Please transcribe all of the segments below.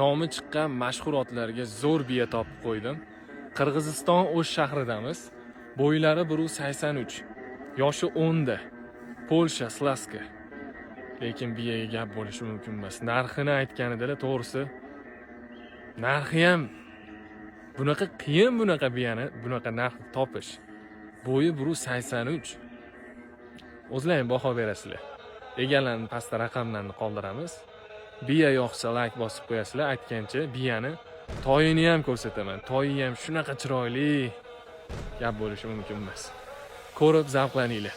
nomi chiqqan mashhur otlarga zo'r biya topib qo'ydim. Qirg'iziston O'sh shahridamiz. Bo'ylari 183, yoshi 10 da. Polsha Slaska. Lekin biyaga gap bo'lishi mumkin emas. Narxini aytganidalar, to'g'risi narxi ham bunaqa qiyin, bunaqa biyani bunaqa narx topish. Bo'yi 183. O'zlaring baho berasizlar. Egalarning pastda raqamlarni qoldiramiz. Biya yoqsa like bosib qo'yasizlar. Aytgancha biyani toyini ham ko'rsataman. Toyi ham shunaqa chiroyli. Gap bo'lishi mumkin emas. Ko'rib zavqlaninglar.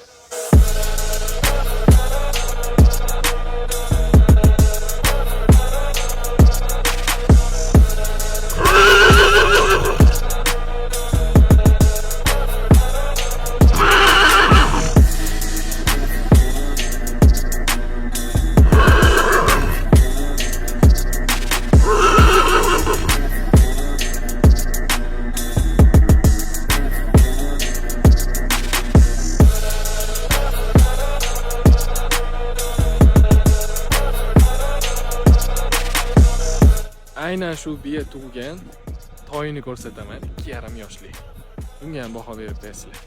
Aynan shu biya tug'gan toyini ko'rsataman, 2,5 yoshli. Bunga ham baho berib bersizlar.